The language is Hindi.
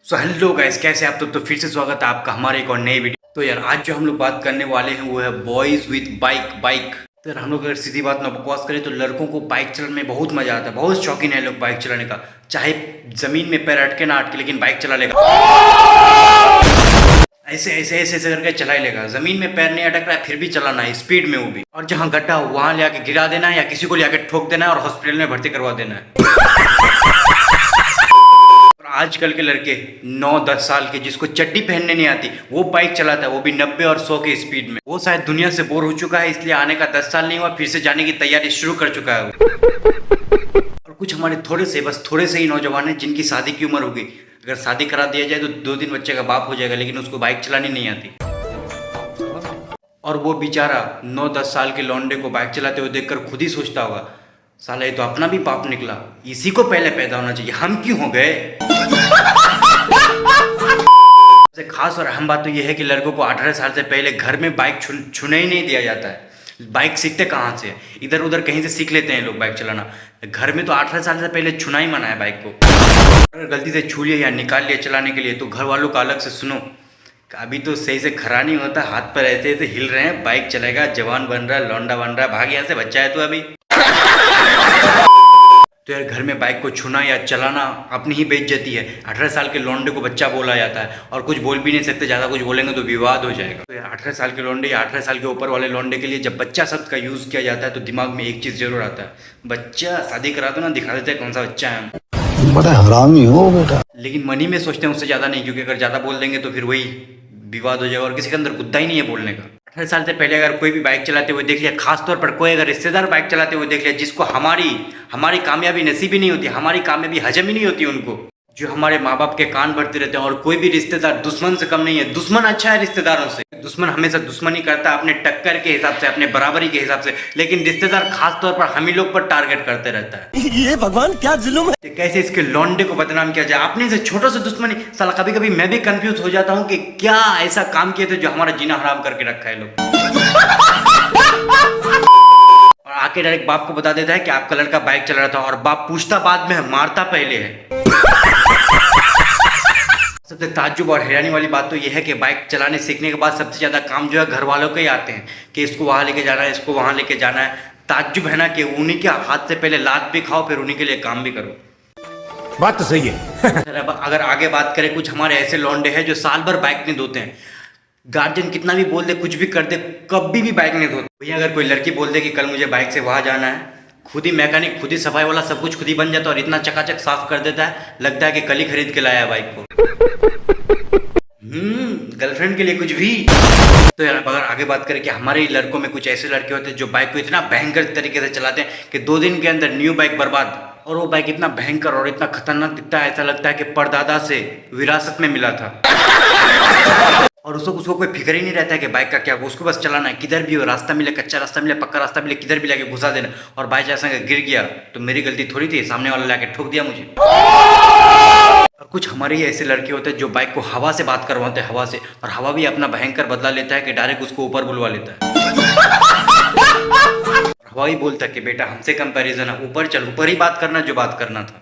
सो हेलो गाइस, कैसे आप? तो फिर से स्वागत है आपका हमारे एक और नई वीडियो। तो यार आज जो हम लोग बात करने वाले हैं वो है बॉयज विद बाइक। तो यार हम लोग अगर सीधी बात में बकवास करें तो लड़कों को बाइक चलाने में बहुत मजा आता है, बहुत शौकीन है लोग बाइक चलाने का। चाहे जमीन में पैर अटके ना अटके, लेकिन बाइक चला लेगा। ऐसे ऐसे ऐसे ऐसे करके चला ही लेगा। जमीन में पैर नहीं अटक रहा है फिर भी चलाना है, स्पीड में वो भी। और जहाँ गड्ढा हो वहां ले आके गिरा देना है या किसी को ले आके ठोक देना है और हॉस्पिटल में भर्ती करवा देना है। आजकल के लड़के 9-10 साल के जिसको चड्डी पहनने नहीं आती वो बाइक चलाता है, वो भी 90 और 100 के स्पीड में। वो शायद दुनिया से बोर हो चुका है, इसलिए आने का 10 साल नहीं हुआ फिर से जाने की तैयारी शुरू कर चुका है वो। और कुछ हमारे थोड़े से ही नौजवान हैं जिनकी शादी की उम्र होगी। अगर शादी करा दिया जाए तो 2-3 बच्चे का बाप हो जाएगा, लेकिन उसको बाइक चलानी नहीं आती। और वो बेचारा 9-10 साल के लौंडे को बाइक चलाते हुए देखकर खुद ही सोचता होगा, साला ये तो अपना भी पाप निकला, इसी को पहले पैदा होना चाहिए, हम क्यों हो गए। सबसे खास और अहम बात तो यह है कि लड़कों को 18 साल से पहले घर में बाइक छूने ही नहीं दिया जाता है। बाइक सीखते कहाँ से? इधर उधर कहीं से सीख लेते हैं लोग बाइक चलाना। घर में तो 18 साल से पहले छूना ही मना है बाइक को। अगर गलती से छू लिया या निकाल लिया चलाने के लिए तो घर वालों का अलग से सुनो, अभी तो सही से खड़ा नहीं होता, हाथ पर ऐसे ऐसे हिल रहे हैं, बाइक चलेगा, जवान बन रहा है, लौंडा बन रहा है, भाग यहाँ से, बच्चा है तो अभी। तो यार घर में बाइक को छूना या चलाना अपनी ही बेइज्जती है। 18 साल के लौंडे को बच्चा बोला जाता है और कुछ बोल भी नहीं सकते, ज़्यादा कुछ बोलेंगे तो विवाद हो जाएगा। तो यार 18 साल के लौंडे या 18 साल के ऊपर वाले लौंडे के लिए जब बच्चा शब्द का यूज़ किया जाता है तो दिमाग में एक चीज़ जरूर आता है, बच्चा। शादी करा दो ना, दिखा देते हैं कौन सा बच्चा है। बड़ा हरामी हो बेटा। लेकिन मनी में सोचते हैं उससे ज़्यादा नहीं, क्योंकि अगर ज़्यादा बोल देंगे तो फिर वही विवाद हो जाएगा और किसी के अंदर गुद्दा ही नहीं है बोलने का। 18 साल से पहले अगर कोई भी बाइक चलाते हुए देख लिया, खासतौर पर कोई अगर रिश्तेदार बाइक चलाते हुए देख लिया जिसको हमारी कामयाबी नसीब ही नहीं होती, हमारी कामयाबी हजम ही नहीं होती उनको, जो हमारे माँ बाप के कान भरते रहते हैं। और कोई भी रिश्तेदार दुश्मन से कम नहीं है, दुश्मन अच्छा है रिश्तेदारों से। दुश्मन हमेशा दुश्मनी करता है अपने टक्कर के हिसाब से, अपने बराबरी के हिसाब से, लेकिन रिश्तेदार खास तौर पर हम ही लोग पर टारगेट करते रहता है। ये भगवान क्या जुल्म है। कैसे इसके लौंडे को बदनाम किया जाए अपने से छोटों से दुश्मनी। साला कभी कभी मैं भी कंफ्यूज हो जाता हूँ कि क्या ऐसा काम किए थे जो हमारा जीना हराम करके रखा है लोग। और आके डायरेक्ट बाप को बता देता है कि आपका लड़का बाइक चला रहा था, और बाप पूछता बाद में है, मारता पहले है। सबसे ताज्जुब और हैरानी वाली बात तो यह है कि बाइक चलाने सीखने के बाद सबसे ज़्यादा काम जो है घर वालों के ही आते हैं कि इसको वहाँ लेके जाना है, इसको वहाँ लेके जाना है। ताज्जुब है ना कि उन्हीं के हाथ से पहले लात भी खाओ फिर उन्हीं के लिए काम भी करो। बात तो सही है। अब अगर आगे बात करें, कुछ हमारे ऐसे लौंडे हैं जो साल भर बाइक नहीं धोते हैं। गार्जियन कितना भी बोल दे, कुछ भी कर दे, कभी भी बाइक नहीं धोते। भैया अगर कोई लड़की बोल दे कि कल मुझे बाइक से वहाँ जाना है, खुद ही मैकेनिक, खुद ही सफाई वाला, सब कुछ खुद ही बन जाता है और इतना चकाचक साफ कर देता है, लगता है कि कल ही खरीद के लाया है बाइक को। गर्लफ्रेंड के लिए कुछ भी। तो यार अगर आगे बात करें कि हमारे लड़कों में कुछ ऐसे लड़के होते हैं जो बाइक को इतना भयंकर तरीके से चलाते हैं कि 2 दिन के अंदर न्यू बाइक बर्बाद। और वो बाइक इतना भयंकर और इतना खतरनाक दिखता है, ऐसा लगता है कि परदादा से विरासत में मिला था। और उसको कोई फिक्र ही नहीं रहता है कि बाइक का क्या, उसको बस चलाना है, किधर भी हो, रास्ता मिले, कच्चा रास्ता मिले, पक्का रास्ता मिले, किधर भी लाके घुसा देना। और बाई चांस अगर गिर गया तो मेरी गलती थोड़ी थी, सामने वाला लाके ठोक दिया मुझे। और कुछ हमारे ही ऐसे लड़के होते हैं जो बाइक को हवा से बात करवाते हैं, हवा से, और हवा भी अपना भयंकर बदला लेता है कि डायरेक्ट उसको ऊपर बुलवा लेता है। हवा ही बोलता है कि बेटा हमसे कंपैरिजन है, ऊपर चल, ऊपर ही बात करना जो बात करना था।